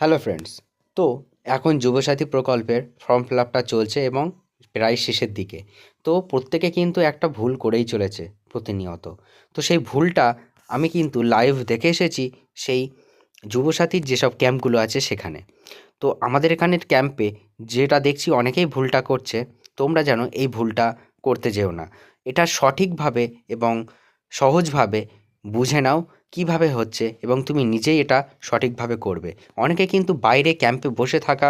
Hello friends. তো এখন যুবসাথী প্রকল্পের ফর্ম ফিল আপটা চলছে এবং প্রায় শেষের দিকে। তো প্রত্যেকে কিন্তু একটা ভুল করেই চলেছে প্রতিনিয়ত। তো সেই ভুলটা আমি কিন্তু লাইভ দেখে এসেছি সেই যুবসাথীর যেসব ক্যাম্পগুলো আছে সেখানে। তো আমাদের এখানের ক্যাম্পে যেটা দেখছি অনেকেই ভুলটা করছে, তোমরা যেন এই ভুলটা করতে যেও না। এটা সঠিকভাবে এবং সহজভাবে বুঝে নাও কিভাবে হচ্ছে এবং তুমি নিজেই এটা সঠিকভাবে করবে। অনেকে কিন্তু বাইরে ক্যাম্পে বসে থাকা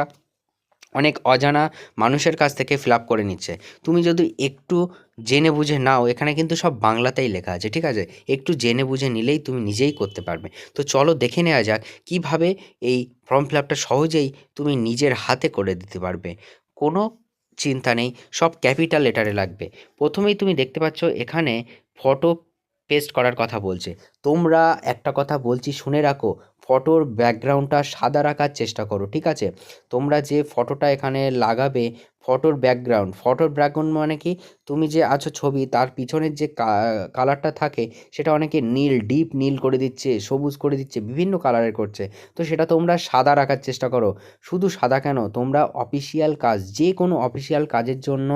অনেক অজানা মানুষের কাছ থেকে ফিল আপ করে নিচ্ছে। তুমি যদি একটু জেনে বুঝে নাও, এখানে কিন্তু সব বাংলাতেই লেখা আছে, ঠিক আছে? একটু জেনে বুঝে নিলেই তুমি নিজেই করতে পারবে। তো চলো দেখে নেওয়া যাক কিভাবে এই ফর্ম ফিল আপটা সহজেই তুমি নিজের হাতে করে দিতে পারবে। কোনো চিন্তা নেই, সব ক্যাপিটাল লেটারে লাগবে। প্রথমেই তুমি দেখতে পাচ্ছ এখানে ফটো পেস্ট করার কথা বলছে। তোমরা একটা কথা বলছি শুনে রাখো, ফটোর ব্যাকগ্রাউন্ডটা সাদা রাখার চেষ্টা করো, ঠিক আছে? তোমরা যে ফটোটা এখানে লাগাবে, ফটোর ব্যাকগ্রাউন্ড মানে কি, তুমি যে আছো ছবি তার পিছনের যে কালারটা থাকে সেটা অনেকে নীল, ডিপ নীল করে দিচ্ছে, সবুজ করে দিচ্ছে, বিভিন্ন কালারের করছে। তো সেটা তোমরা সাদা রাখার চেষ্টা করো। শুধু সাদা কেন, তোমরা অফিসিয়াল কাজ, যে কোনো অফিসিয়াল কাজের জন্য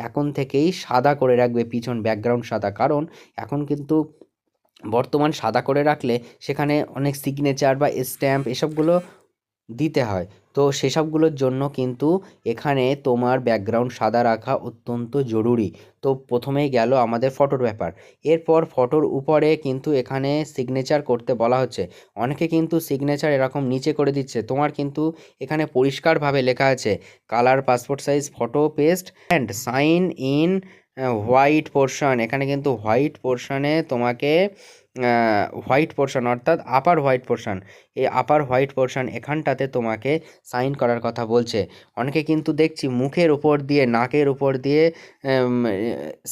এখন থেকেই সাদা করে রাখবে, পিছন ব্যাকগ্রাউন্ড সাদা। কারণ এখন কিন্তু বর্তমান সাদা করে রাখলে সেখানে অনেক সিগনেচার বা স্ট্যাম্প এসবগুলো দিতে হয়। তো সেসবগুলোর জন্য কিন্তু এখানে তোমার ব্যাকগ্রাউন্ড সাদা রাখা অত্যন্ত জরুরি। তো প্রথমেই গেল আমাদের ফটোর ব্যাপার। এরপর ফটোর উপরে কিন্তু এখানে সিগনেচার করতে বলা হচ্ছে। অনেকে কিন্তু সিগনেচার এরকম নিচে করে দিচ্ছে, তোমার কিন্তু এখানে পরিষ্কারভাবে লেখা আছে colour passport size photo paste and sign in white portion. এখানে কিন্তু হোয়াইট পোর্শনে তোমাকে হোয়াইট পোর্শন অর্থাৎ আপার হোয়াইট পোর্শন, এই আপার হোয়াইট পোর্শন এখানটাতে তোমাকে সাইন করার কথা বলছে। অনেকে কিন্তু দেখছি মুখের উপর দিয়ে, নাকের উপর দিয়ে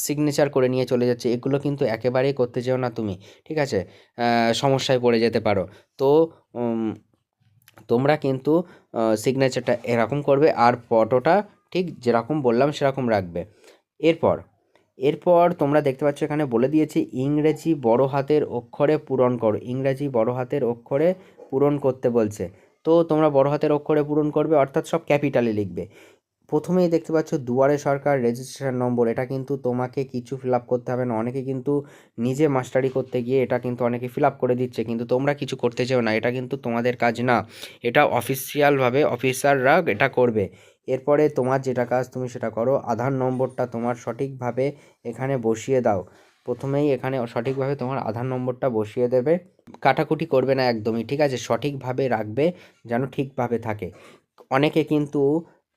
সিগনেচার করে নিয়ে চলে যাচ্ছে। এগুলো কিন্তু একেবারেই করতে যেও না তুমি, ঠিক আছে? সমস্যায় পড়ে যেতে পারো। তো তোমরা কিন্তু সিগনেচারটা এরকম করবে আর ফটোটা ঠিক যেরকম বললাম সেরকম রাখবে। এরপর এরপর তোমরা দেখতে পাচ্ছ এখানে বলে দিয়েছি ইংরেজি বড় হাতের অক্ষরে পূরণ করো। ইংরেজি বড় হাতের অক্ষরে পূরণ করতে বলছে। তো তোমরা বড় হাতের অক্ষরে পূরণ করবে, অর্থাৎ সব ক্যাপিটালে লিখবে। প্রথমেই দেখতে পাচ্ছ দুয়ারে সরকার রেজিস্ট্রেশন নম্বর, এটা কিন্তু তোমাকে কিছু ফিল আপ করতে হবে না। অনেকে কিন্তু নিজে মাস্টারি করতে গিয়ে এটা কিন্তু অনেকে ফিল আপ করে দিচ্ছে, কিন্তু তোমরা কিছু করতে চাও না, এটা কিন্তু তোমাদের কাজ না। এটা অফিসিয়ালভাবে অফিসাররা এটা করবে। এরপরে তোমার যেটা কাজ তুমি সেটা করো, আধার নম্বরটা তোমার সঠিকভাবে এখানে বসিয়ে দাও। প্রথমেই এখানে সঠিকভাবে তোমার আধার নম্বরটা বসিয়ে দেবে। কাটাকুটি করবে না একদমই, ঠিক আছে? সঠিকভাবে রাখবে যেন ঠিকভাবে থাকে। অনেকে কিন্তু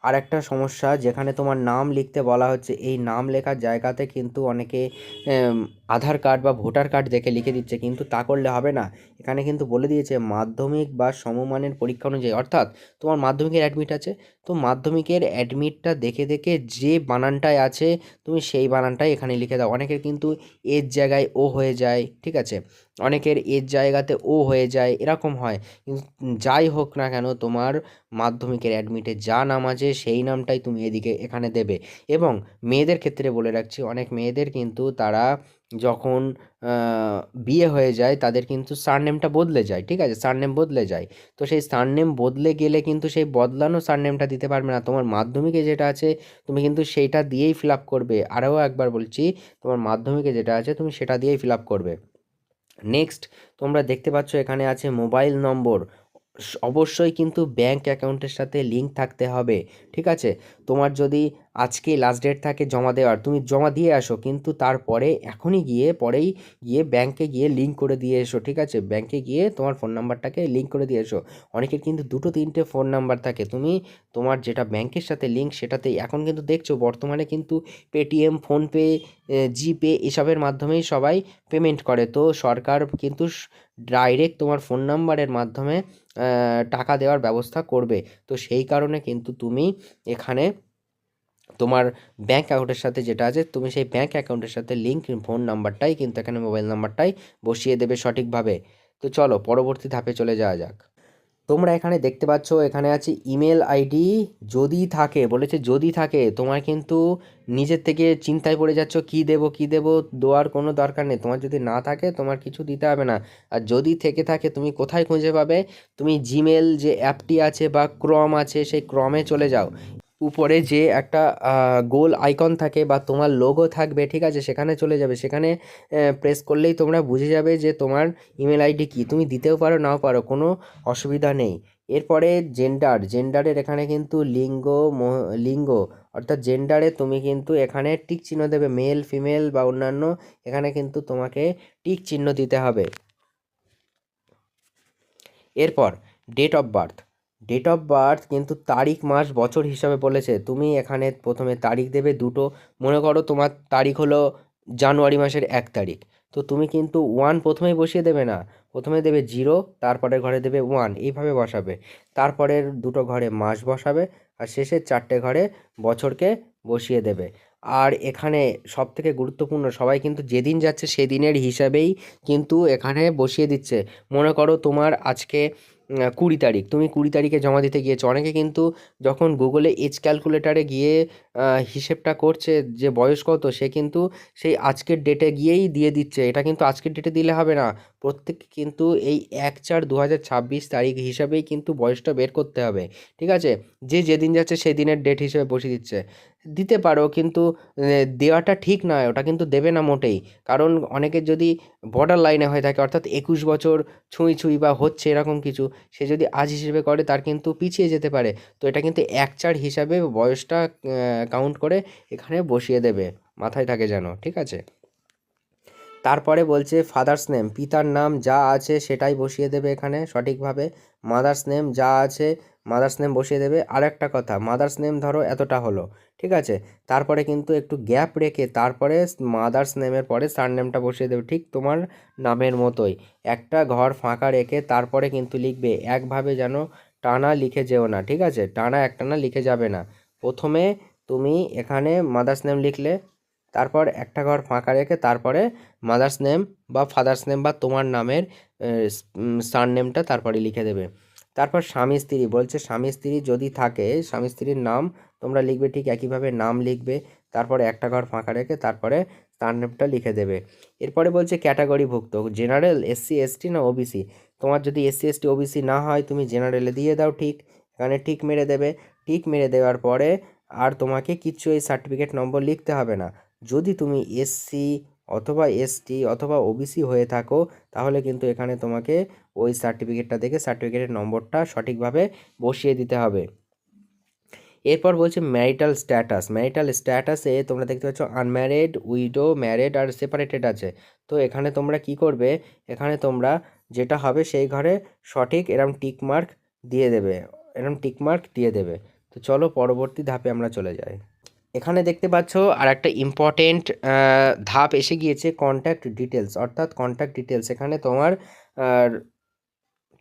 আরেকটা সমস্যা, যেখানে তোমার নাম লিখতে বলা হচ্ছে এই নাম লেখার জায়গাতে কিন্তু অনেকে এম, আধার কার্ড বা ভোটার কার্ড দেখে লিখে দিচ্ছে, কিন্তু তা করলে হবে না। এখানে কিন্তু বলে দিয়েছে মাধ্যমিক বা সমমানের পরীক্ষা অনুযায়ী, অর্থাৎ তোমার মাধ্যমিকের অ্যাডমিট আছে, তো মাধ্যমিকের অ্যাডমিটটা দেখে দেখে যে বানানটায় আছে তুমি সেই বানানটাই এখানে লিখে দাও। অনেকের কিন্তু এর জায়গায় ও হয়ে যায়, ঠিক আছে? অনেকের এর জায়গাতে ও হয়ে যায়, এরকম হয়। কিন্তু যাই হোক না কেন, তোমার মাধ্যমিকের অ্যাডমিটে যা নাম আছে সেই নামটাই তুমি এদিকে এখানে দেবে। এবং মেয়েদের ক্ষেত্রে বলে রাখছি, অনেক মেয়েদের কিন্তু তারা যখন বিয়ে হয়ে যায় তাদের কিন্তু সারনেমটা বদলে যায়, ঠিক আছে? সারনেম বদলে যায়। তো সেই সারনেম বদলে গেলে কিন্তু সেই বদলানো সারনেমটা দিতে পারবে না। তোমার মাধ্যমিকে যেটা আছে তুমি কিন্তু সেইটা দিয়েই ফিল আপ করবে। আরও একবার বলছি, তোমার মাধ্যমিকে যেটা আছে তুমি সেটা দিয়েই ফিল আপ করবে। নেক্সট, তোমরা দেখতে পাচ্ছ এখানে আছে মোবাইল নম্বর। অবশ্যই কিন্তু ব্যাঙ্ক অ্যাকাউন্টের সাথে লিঙ্ক থাকতে হবে, ঠিক আছে? তোমার যদি আজকে লাস্ট ডেট থাকে জমা দেওয়ার, তুমি জমা দিয়ে আসো, কিন্তু তারপরে এখনই গিয়ে পরেই গিয়ে ব্যাংকে গিয়ে লিঙ্ক করে দিয়ে এসো, ঠিক আছে? ব্যাংকে গিয়ে তোমার ফোন নাম্বারটাকে লিঙ্ক করে দিয়ে এসো। অনেকের কিন্তু দুটো তিনটে ফোন নাম্বার থাকে, তুমি তোমার যেটা ব্যাংকের সাথে লিঙ্ক সেটাতেই, এখন কিন্তু দেখছো বর্তমানে কিন্তু পেটিএম, ফোনপে, জিপে এসবের মাধ্যমেই সবাই পেমেন্ট করে। তো সরকার কিন্তু ডাইরেক্ট তোমার ফোন নাম্বারের মাধ্যমে টাকা দেওয়ার ব্যবস্থা করবে। তো সেই কারণে কিন্তু তুমি এখানে তোমার ব্যাঙ্ক অ্যাকাউন্টের সাথে যেটা আছে তুমি সেই ব্যাঙ্ক অ্যাকাউন্টের সাথে লিঙ্ক ফোন নাম্বারটাই কিন্তু এখানে মোবাইল নাম্বারটাই বসিয়ে দেবে সঠিকভাবে। তো চলো পরবর্তী ধাপে চলে যাওয়া যাক। তোমরা এখানে দেখতে পাচ্ছ এখানে আছে ইমেল আইডি। যদি থাকে, বলেছে যদি থাকে, তোমার কিন্তু নিজের থেকে চিন্তায় পড়ে যাচ্ছ কী দেবো কী দেবো, দেওয়ার কোনো দরকার নেই। তোমার যদি না থাকে তোমার কিছু দিতে হবে না। আর যদি থেকে থাকে তুমি কোথায় খুঁজে পাবে? তুমি জিমেল যে অ্যাপটি আছে বা ক্রম আছে, সেই ক্রমে চলে যাও। উপরে যে একটা গোল আইকন থাকে বা তোমার লোগো থাকবে, ঠিক আছে, সেখানে চলে যাবে। সেখানে প্রেস করলেই তোমরা বুঝে যাবে যে তোমার ইমেল আইডি কী। তুমি দিতেও পারো নাও পারো, কোনো অসুবিধা নেই। এরপরে জেন্ডারের এখানে কিন্তু লিঙ্গ অর্থাৎ জেন্ডারে তুমি কিন্তু এখানে টিক চিহ্ন দেবে, মেল ফিমেল বা অন্যান্য, এখানে কিন্তু তোমাকে টিক চিহ্ন দিতে হবে। এরপর ডেট অফ বার্থ কিন্তু তারিখ মাস বছর হিসাবে বলেছে। তুমি এখানে প্রথমে তারিখ দেবে দুটো। মনে করো তোমার তারিখ হলো জানুয়ারি মাসের 1 তারিখ, তো তুমি কিন্তু 1 প্রথমেই বসিয়ে দেবে না, প্রথমে দেবে 0, তারপরের ঘরে দেবে 1, এইভাবে বসাবে। তারপরের দুটো ঘরে মাস বসাবে, আর শেষের 4টে ঘরে বছরকে বসিয়ে দেবে। আর এখানে সবথেকে গুরুত্বপূর্ণ, সবাই কিন্তু যেদিন যাচ্ছে সেদিনের হিসাবেই কিন্তু এখানে বসিয়ে দিচ্ছে। মনে করো তোমার আজকে 20 তারিখ, তুমি 20 তারিখে জমা দিতে গিয়েছো। অনেকে কিন্তু যখন গুগলে এজ ক্যালকুলেটারে গিয়ে হিসেবটা করছে যে বয়স কত, সে কিন্তু সেই আজকের ডেটে গিয়েই দিয়ে দিচ্ছে। এটা কিন্তু আজকের ডেটে দিলে হবে না, প্রত্যেককে কিন্তু এই 1/4/2026 তারিখ হিসাবেই কিন্তু বয়সটা বের করতে হবে, ঠিক আছে? যে যেদিন যাচ্ছে সেদিনের ডেট হিসেবে বসিয়ে দিচ্ছে। দিতে পারো, কিন্তু দেওয়াটা ঠিক নয়, ওটা কিন্তু দেবে না মোটেই। কারণ অনেকের যদি বর্ডার লাইনে হয়ে থাকে, অর্থাৎ 21 বছর ছুঁই বা হচ্ছে এরকম কিছু, সে যদি আজ হিসেবে করে তার কিন্তু পিছিয়ে যেতে পারে। তো এটা কিন্তু 1/4 হিসাবে বয়সটা কাউন্ট করে এখানে বসিয়ে দেবে, মাথায় থাকে যেন, ঠিক আছে? তারপরে বলছে ফাদার্স নেম, পিতার নাম যা আছে সেটাই বসিয়ে দেবে এখানে সঠিকভাবে। মাদার্স নেম যা আছে মাদার্স নেম বসিয়ে দেবে। আর একটা কথা, মাদার্স নেম ধরো এতটা হলো, ঠিক আছে, তারপরে কিন্তু একটু গ্যাপ রেখে তারপরে মাদার্স নেমের পরে সারনেমটা বসিয়ে দেবে, ঠিক তোমার নামের মতোই। একটা ঘর ফাঁকা রেখে তারপরে কিন্তু লিখবে, একভাবে যেন টানা লিখে যেও না, ঠিক আছে? টানা একটানা লিখে যাবে না। প্রথমে তুমি এখানে মাদার্স নেম লিখলে, তারপর একটা ঘর ফাঁকা রেখে তারপরে মাদার্স নেম বা ফাদার্স নেম বা তোমার নামের সারনেমটা তারপরে লিখে দেবে। তারপর স্বামী স্ত্রী বলছে, স্বামী স্ত্রী যদি থাকে স্বামী স্ত্রীর নাম তোমরা লিখবে, ঠিক একইভাবে নাম লিখবে। তারপরে একটা ঘর ফাঁকা রেখে তারপরে সারনেমটা লিখে দেবে। এরপরে বলছে ক্যাটাগরিভুক্ত, জেনারেল, এসসি এসটি না ওবিসি। তোমার যদি এসসি এসটি ওবিসি না হয় তুমি জেনারেলে দিয়ে দাও, ঠিক এখানে টিক মেরে দেবে। টিক মেরে দেওয়ার পরে আর তোমাকে কিচ্ছু এই সার্টিফিকেট নম্বর লিখতে হবে না। যদি তুমি এসসি অথবা এসটি অথবা ওবিসি হয়ে থাকো, তাহলে কিন্তু এখানে তোমাকে ওই সার্টিফিকেটটা দেখে সার্টিফিকেটের নম্বরটা সঠিকভাবে বসিয়ে দিতে হবে। এরপর বলছে ম্যারিটাল স্ট্যাটাসে তোমরা দেখতে পাচ্ছ আনম্যারিড, উইডো, ম্যারিড আর সেপারেটেড আছে। তো এখানে তোমরা কি করবে, এখানে তোমরা যেটা হবে সেই ঘরে সঠিক এরম টিক মার্ক দিয়ে দেবে, এরম টিক মার্ক দিয়ে দেবে। তো চলো পরবর্তী ধাপে আমরা চলে যাই। এখানে দেখতে পাচ্ছ আর একটা ইম্পর্টেন্ট ধাপ এসে গিয়েছে, কন্ট্যাক্ট ডিটেলস। অর্থাৎ কন্ট্যাক্ট ডিটেলস, এখানে তোমার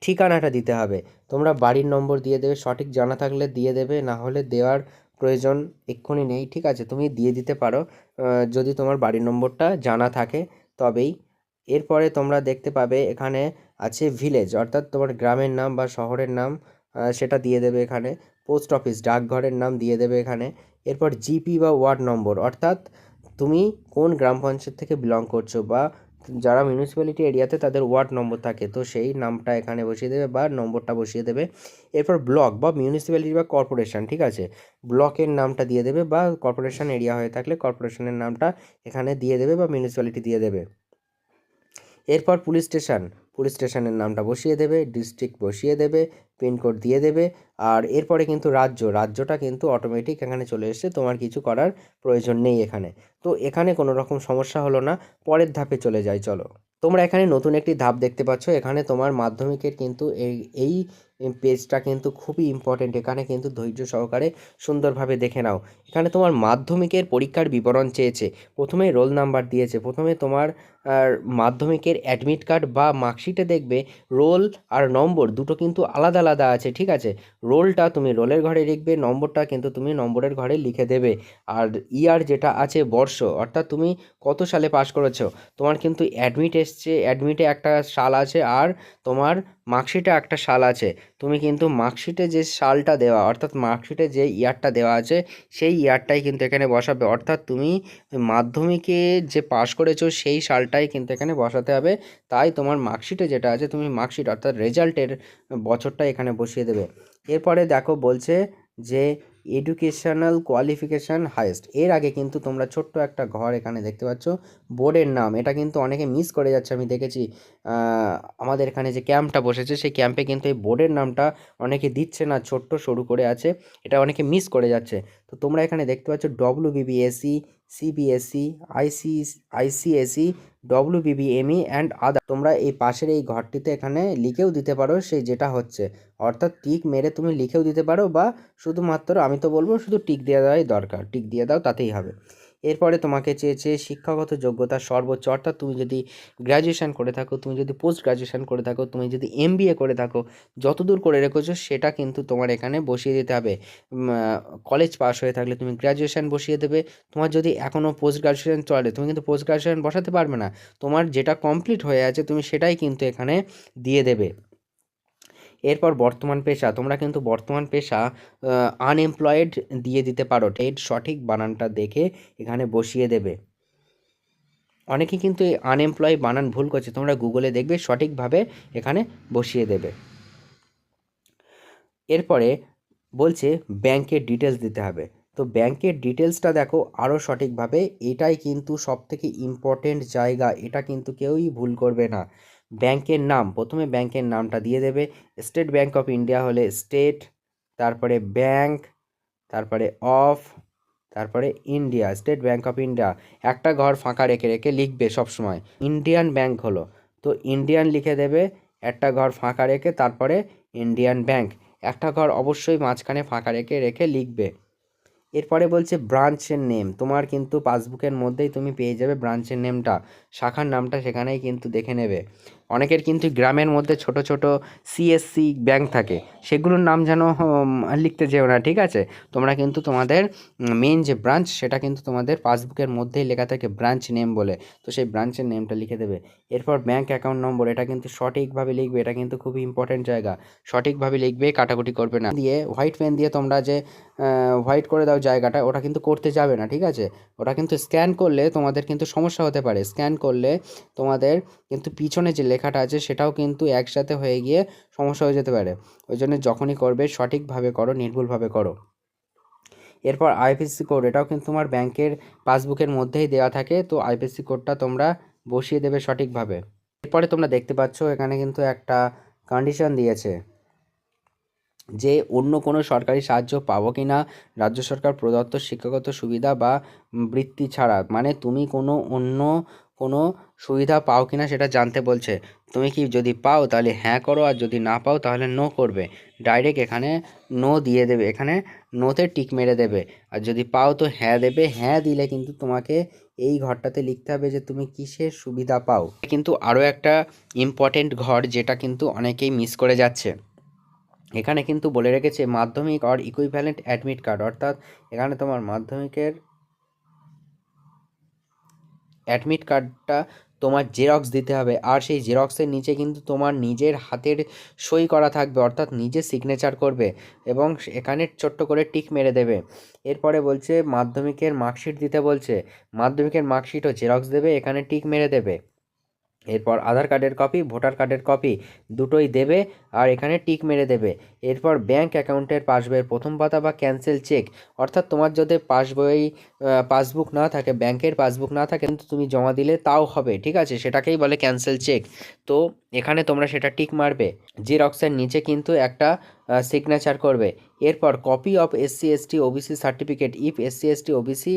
ঠিকানাটা দিতে হবে। তোমরা বাড়ির নম্বর দিয়ে দেবে, সঠিক জানা থাকলে দিয়ে দেবে, না হলে দেওয়ার প্রয়োজন এক্ষুনি নেই, ঠিক আছে? তুমি দিয়ে দিতে পারো যদি তোমার বাড়ির নম্বরটা জানা থাকে তবেই। এরপরে তোমরা দেখতে পাবে এখানে আছে ভিলেজ, অর্থাৎ তোমার গ্রামের নাম বা শহরের নাম, সেটা দিয়ে দেবে এখানে। পোস্ট অফিস, ডাকঘরের নাম দিয়ে দেবে এখানে। এরপর জিপি বা ওয়ার্ড নম্বর, অর্থাৎ তুমি কোন গ্রাম পঞ্চায়েত থেকে বিলং করছো, বা যারা মিউনিসিপ্যালিটি এরিয়াতে তাদের ওয়ার্ড নম্বর থাকে, তো সেই নামটা এখানে বসিয়ে দেবে বা নম্বরটা বসিয়ে দেবে। এরপর ব্লক বা মিউনিসিপ্যালিটি বা কর্পোরেশন, ঠিক আছে, ব্লকের নামটা দিয়ে দেবে, বা কর্পোরেশন এরিয়া হয়ে থাকলে কর্পোরেশনের নামটা এখানে দিয়ে দেবে বা মিউনিসিপ্যালিটি দিয়ে দেবে। এরপর পুলিশ স্টেশনের নামটা বসিয়ে দেবে, ডিস্ট্রিক্ট বসিয়ে দেবে, পিনকোড দিয়ে দেবে। আর এরপরে কিন্তু রাজ্যটা কিন্তু অটোমেটিক এখানে চলে এসেছে, তোমার কিছু করার প্রয়োজন নেই এখানে। তো এখানে কোনো রকম সমস্যা হলো না। পরের ধাপে চলে যাই, চলো। তোমরা এখানে নতুন একটি ধাপ দেখতে পাচ্ছ, এখানে তোমার মাধ্যমিকের কিন্তু এই পেজটা কিন্তু খুবই ইম্পর্টেন্ট। এখানে কিন্তু ধৈর্য সহকারে সুন্দরভাবে দেখে নাও। এখানে তোমার মাধ্যমিকের পরীক্ষার বিবরণ চেয়েছে, প্রথমে রোল নাম্বার দিয়েছে, প্রথমে তোমার মাধ্যমিকের অ্যাডমিট কার্ড বা মার্কশিটে দেখবে রোল আর নম্বর দুটো কিন্তু আলাদা আলাদা আছে, ঠিক আছে? রোলটা তুমি রোলের ঘরে লিখবে, নম্বরটা কিন্তু তুমি নম্বরের ঘরে লিখে দেবে। আর ইয়ার যেটা আছে বর্ষ, অর্থাৎ তুমি কত সালে পাস করেছো। তোমার কিন্তু অ্যাডমিট এসছে, অ্যাডমিটে একটা সাল আছে, আর তোমার মার্কশিটে একটা সাল আছে। তুমি কিন্তু মার্কশিটে যে সালটা দেওয়া, অর্থাৎ মার্কশিটে যে ইয়ারটা দেওয়া আছে সেই ইয়ারটাই কিন্তু এখানে বসাবে, অর্থাৎ তুমি মাধ্যমিকে যে পাশ করেছো সেই সালটাই কিন্তু এখানে বসাতে হবে। তাই তোমার মার্কশিটে যেটা আছে তুমি মার্কশিট অর্থাৎ রেজাল্টের বছরটা এখানে বসিয়ে দেবে। এরপরে দেখো বলছে যে এডুকেশনাল কোয়ালিফিকেশান হাইয়েস্ট, এর আগে কিন্তু তোমরা ছোট্ট একটা ঘর এখানে দেখতে পাচ্ছ বোর্ডের নাম, এটা কিন্তু অনেকে মিস করে যাচ্ছে। আমি দেখেছি আমাদের এখানে যে ক্যাম্পটা বসেছে সেই ক্যাম্পে কিন্তু এই বোর্ডের নামটা অনেকে দিচ্ছে না, ছোট্ট সরু করে আছে, এটা অনেকে মিস করে যাচ্ছে। তো তোমরা এখানে দেখতে পাচ্ছ ডব্লিউবিবিএসই, সিবিএসই, আইসিএসই, ডব্লিউবিবিএমই অ্যান্ড আদার। তোমরা এই পাশের এই ঘরটিতে এখানে লিখেও দিতে পারো সেই যেটা হচ্ছে, অর্থাৎ টিক মেরে তুমি লিখেও দিতে পারো, বা শুধুমাত্র আমি তো বলবো শুধু টিক দিয়ে দেওয়াই দরকার, টিক দিয়ে দাও তাতেই হবে। এরপরে তোমাকে চেয়েছে শিক্ষাগত যোগ্যতা সর্বোচ্চ, অর্থাৎ তুমি যদি গ্র্যাজুয়েশন করে থাকো, তুমি যদি পোস্ট গ্র্যাজুয়েশন করে থাকো, তুমি যদি এমবিএ করে থাকো, যতদূর করে রেখেছো সেটা কিন্তু তোমার এখানে বসিয়ে দিতে হবে। কলেজ পাস হয়ে থাকলে তুমি গ্র্যাজুয়েশন বসিয়ে দেবে। তোমার যদি এখনও পোস্ট গ্র্যাজুয়েশন চলে তুমি কিন্তু পোস্ট গ্র্যাজুয়েশন বসাতে পারবে না, তোমার যেটা কমপ্লিট হয়ে আছে তুমি সেটাই কিন্তু এখানে দিয়ে দেবে। এরপর বর্তমান পেশা, তোমরা কিন্তু বর্তমান পেশা আনএমপ্লয়েড দিয়ে দিতে পারো, এর সঠিক বানানটা দেখে এখানে বসিয়ে দেবে। অনেকে কিন্তু এই আনএমপ্লয় বানান ভুল করছে, তোমরা গুগলে দেখবে সঠিকভাবে এখানে বসিয়ে দেবে। এরপরে বলছে ব্যাংকের ডিটেলস দিতে হবে। তো ব্যাংকের ডিটেলসটা দেখো আরও সঠিকভাবে, এটাই কিন্তু সবথেকে ইম্পর্টেন্ট জায়গা, এটা কিন্তু কেউই ভুল করবে না। ব্যাংকের নাম, প্রথমে ব্যাংকের নামটা দিয়ে দেবে। স্টেট ব্যাংক অফ ইন্ডিয়া হলে স্টেট, তারপরে ব্যাংক, তারপরে অফ, তারপরে India, state bank of India. একটা ঘর ফাঁকা রেখে রেখে লিখবে সবসময়। ইন্ডিয়ান ব্যাংক হলো তো ইন্ডিয়ান লিখে দেবে, একটা ঘর ফাঁকা রেখে তারপরে ইন্ডিয়ান ব্যাংক, একটা ঘর অবশ্যই মাঝখানে ফাঁকা রেখে রেখে লিখবে। এরপরে বলছে ব্রাঞ্চের নেম, তোমার কিন্তু পাসবুকের মধ্যেই তুমি পেয়ে যাবে ব্রাঞ্চের নেমটা, শাখার নামটা সেখানেই কিন্তু দেখে নেবে। অনেকের কিন্তু গ্রামের মধ্যে ছোট ছোট সিএসসি ব্যাংক থাকে, সেগুলোর নাম যেন লিখতে যেও না, ঠিক আছে? তোমরা কিন্তু তোমাদের মেন যে ব্রাঞ্চ সেটা কিন্তু তোমাদের পাসবুকের মধ্যেই লেখা থাকে ব্রাঞ্চ নেম বলে, তো সেই ব্রাঞ্চের নেমটা লিখে দেবে। এরপর ব্যাংক অ্যাকাউন্ট নম্বর, এটা কিন্তু সঠিকভাবে লিখবে, এটা কিন্তু খুবই ইম্পর্ট্যান্ট জায়গা, সঠিকভাবে লিখবে, কাটাকুটি করবে না। দিয়ে হোয়াইট পেন দিয়ে তোমরা যে হোয়াইট করে দাও জায়গাটা, ওটা কিন্তু করতে যাবে না, ঠিক আছে? ওটা কিন্তু স্ক্যান করলে তোমাদের কিন্তু সমস্যা হতে পারে, স্ক্যান করলে তোমাদের কিন্তু পিছনে যে লেখাটা আছে সেটাও কিন্তু একসাথে হয়ে গিয়ে সমস্যা হয়ে যেতে পারে। ওই জন্য যখনই করবে সঠিকভাবে করো, নির্ভুলভাবে করো। এরপর আইএফএসসি কোড, এটাও কিন্তু তোমার ব্যাংকের পাসবুকের মধ্যেই দেওয়া থাকে, তো আইএফএসসি কোডটা তোমরা বসিয়ে দেবে সঠিকভাবে। এরপরে তোমরা দেখতে পাচ্ছ এখানে কিন্তু একটা কন্ডিশন দিয়েছে যে অন্য কোনো সরকারি সাহায্য পাবো কি না, রাজ্য সরকার প্রদত্ত শিক্ষাগত সুবিধা বা বৃত্তি ছাড়া, মানে তুমি কোনো অন্য কোনো সুবিধা পাও কি না সেটা জানতে বলছে। তুমি কি যদি পাও তাহলে হ্যাঁ করো, আর যদি না পাও তাহলে নো করবে, ডাইরেক্ট এখানে নো দিয়ে দেবে, এখানে নোতে টিক মেরে দেবে। আর যদি পাও তো হ্যাঁ দেবে, হ্যাঁ দিলে কিন্তু তোমাকে এই ঘরটাতে লিখতে হবে যে তুমি কিসের সুবিধা পাও। কিন্তু আরও একটা ইম্পর্টেন্ট ঘর যেটা কিন্তু অনেকেই মিস করে যাচ্ছে, এখানে কিন্তু বলে রেখেছে মাধ্যমিক অর ইকুইভ্যালেন্ট অ্যাডমিট কার্ড, অর্থাৎ এখানে তোমার মাধ্যমিকের অ্যাডমিট কার্ডটা তোমার জেরক্স দিতে হবে, আর সেই জেরক্সের নিচে কিন্তু তোমার নিজের হাতের সই করা থাকবে, অর্থাৎ নিজে সিগনেচার করবে এবং এখানে ছোট্ট করে টিক মেরে দেবে। এরপরে বলছে মাধ্যমিকের মার্কশিট দিতে বলছে, মাধ্যমিকের মার্কশিটও জেরক্স দেবে, এখানে টিক মেরে দেবে। এরপর আধার কার্ডের কপি, ভোটার কার্ডের কপি দুটোই দেবে আর এখানে টিক মেরে দেবে। এরপর ব্যাংক অ্যাকাউন্টের পাসবইয়ের প্রথম পাতা বা ক্যান্সেল চেক, অর্থাৎ তোমার যদি পাসবুক না থাকে, ব্যাংকের পাসবুক না থাকে কিন্তু তুমি জমা দিলে তাও হবে, ঠিক আছে? সেটাকেই বলে ক্যান্সেল চেক। তো এখানে তোমরা সেটা টিক মারবে, জেরক্সের নিচে কিন্তু একটা সিগনেচার করবে। এরপর copy of SC ST OBC certificate, if SC ST OBC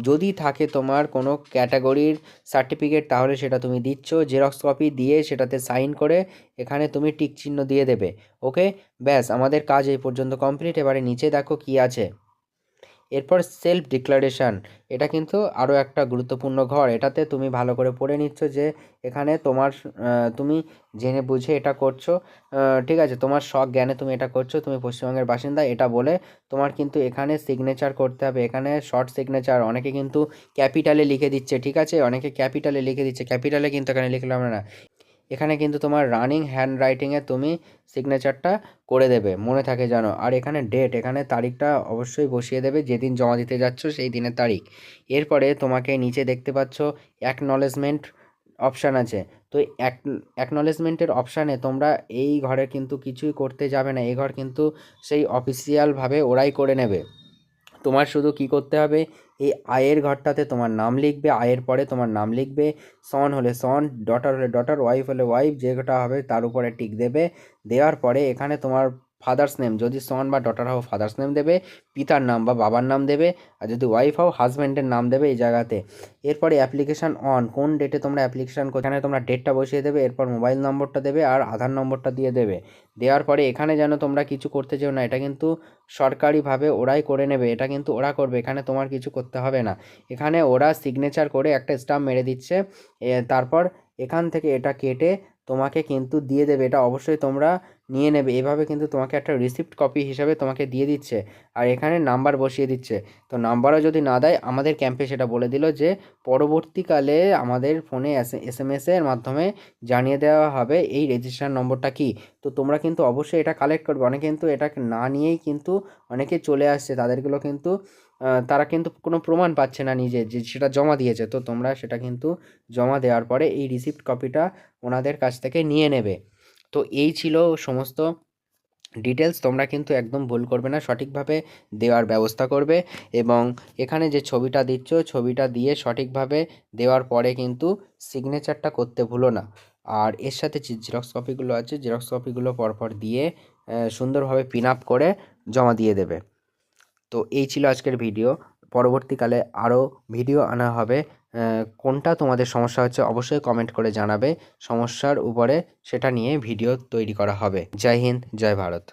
যদি থাকে তোমার কোনো ক্যাটাগরির সার্টিফিকেট তাহলে সেটা তুমি দিচ্ছ, জেরক্স কপি দিয়ে সেটাতে সাইন করে এখানে তুমি টিক চিহ্ন দিয়ে দেবে। ওকে, ব্যাস আমাদের কাজ এই পর্যন্ত কমপ্লিট। এবারে নিচে দেখো কি আছে। এরপর সেলফ ডিক্লারেশান, এটা কিন্তু আরও একটা গুরুত্বপূর্ণ ঘর, এটাতে তুমি ভালো করে পড়ে নিচ্ছ যে এখানে তোমার তুমি জেনে বুঝে এটা করছো, ঠিক আছে? তোমার শখ জ্ঞানে তুমি এটা করছো, তুমি পশ্চিমবঙ্গের বাসিন্দা এটা বলে তোমার কিন্তু এখানে সিগনেচার করতে হবে, এখানে শর্ট সিগনেচার। অনেকে কিন্তু ক্যাপিটালে লিখে দিচ্ছে, ঠিক আছে? অনেকে ক্যাপিটালে লিখে দিচ্ছে, ক্যাপিটালে কিন্তু এখানে লিখলে হবে না, এখানে কিন্তু তোমার রানিং হ্যান্ড রাইটিংয়ে তুমি সিগনেচারটা করে দেবে, মনে থাকে যেন। আর এখানে ডেট, এখানে তারিখটা অবশ্যই বসিয়ে দেবে, যেদিন জমা দিতে যাচ্ছ সেই দিনের তারিখ। এরপরে তোমাকে নিচে দেখতে পাচ্ছ অ্যাকনলেজমেন্ট অপশান আছে। তো অ্যাকনলেজমেন্টের অপশানে তোমরা এই ঘরে কিন্তু কিছুই করতে যাবে না, এই ঘর কিন্তু সেই অফিসিয়ালভাবে ওরাই করে নেবে। তোমার শুধু কি করতে হবে, এই আয়ের ঘরটাতে তোমার নাম লিখবে, আয়ের পরে তোমার নাম লিখবে, সন হলে সন, ডটার হলে ডটার, ওয়াইফ হলে ওয়াইফ, যেটা হবে তার উপরে টিক দেবে। দেওয়ার পরে এখানে তোমার ফাদার্স নেম, যদি সন বা ডটার হও ফাদার্স নেম দেবে, পিতার নাম বা বাবার নাম দেবে, আর যদি ওয়াইফ হও হাজব্যান্ডের নাম দেবে এই জায়গাতে। এরপরে অ্যাপ্লিকেশান অন, কোন ডেটে তোমরা অ্যাপ্লিকেশান, এখানে তোমরা ডেটটা বসিয়ে দেবে, এরপর মোবাইল নম্বরটা দেবে আর আধার নম্বরটা দিয়ে দেবে। দেওয়ার পরে এখানে যেন তোমরা কিছু করতে যেও না, এটা কিন্তু সরকারিভাবে ওরাই করে নেবে, এটা কিন্তু ওরা করবে, এখানে তোমার কিছু করতে হবে না। এখানে ওরা সিগনেচার করে একটা স্টাম্প মেরে দিচ্ছে, তারপর এখান থেকে এটা কেটে তোমাকে কিন্তু দিয়ে দেবে। এটা অবশ্যই তোমরা নিয়ে নেবে, এভাবে কিন্তু তোমাকে একটা রিসিপ্ট কপি হিসাবে তোমাকে দিয়ে দিচ্ছে। আর এখানে নাম্বার বসিয়ে দিচ্ছে। তো নাম্বারও যদি না দেয়, আমাদের ক্যাম্পে সেটা বলে দিল যে পরবর্তীকালে আমাদের ফোনে এসএমএসের মাধ্যমে জানিয়ে দেওয়া হবে এই রেজিস্ট্রেশন নম্বরটা কী। তো তোমরা কিন্তু অবশ্যই এটা কালেক্ট করবে। অনেকে কিন্তু এটা না নিয়েই কিন্তু অনেকে চলে আসছে, তাদেরগুলো কিন্তু তারা কিন্তু কোনো প্রমাণ পাচ্ছে না নিজে যে সেটা জমা দিয়েছে। তো তোমরা সেটা কিন্তু জমা দেওয়ার পরে এই রিসিপ্ট কপিটা ওনাদের কাছ থেকে নিয়ে নেবে। তো এই ছিল সমস্ত ডিটেলস। তোমরা কিন্তু একদম ভুল করবে না, সঠিকভাবে দেওয়ার ব্যবস্থা করবে। এবং এখানে যে ছবিটা দিচ্ছ, ছবিটা দিয়ে সঠিকভাবে দেওয়ার পরে কিন্তু সিগনেচারটা করতে ভুলো না। আর এর সাথে যে জেরক্স কপিগুলো আছে, জেরক্স কপিগুলো পরপর দিয়ে সুন্দরভাবে পিন আপ করে জমা দিয়ে দেবে। তো এই ছিল আজকের ভিডিও। পরবর্তীকালে আরও ভিডিও আনা হবে। কোনটা তোমাদের সমস্যা হচ্ছে অবশ্যই কমেন্ট করে জানাবে, সমস্যার উপরে সেটা নিয়ে ভিডিও তৈরি করা হবে। জয় হিন্দ, জয় ভারত।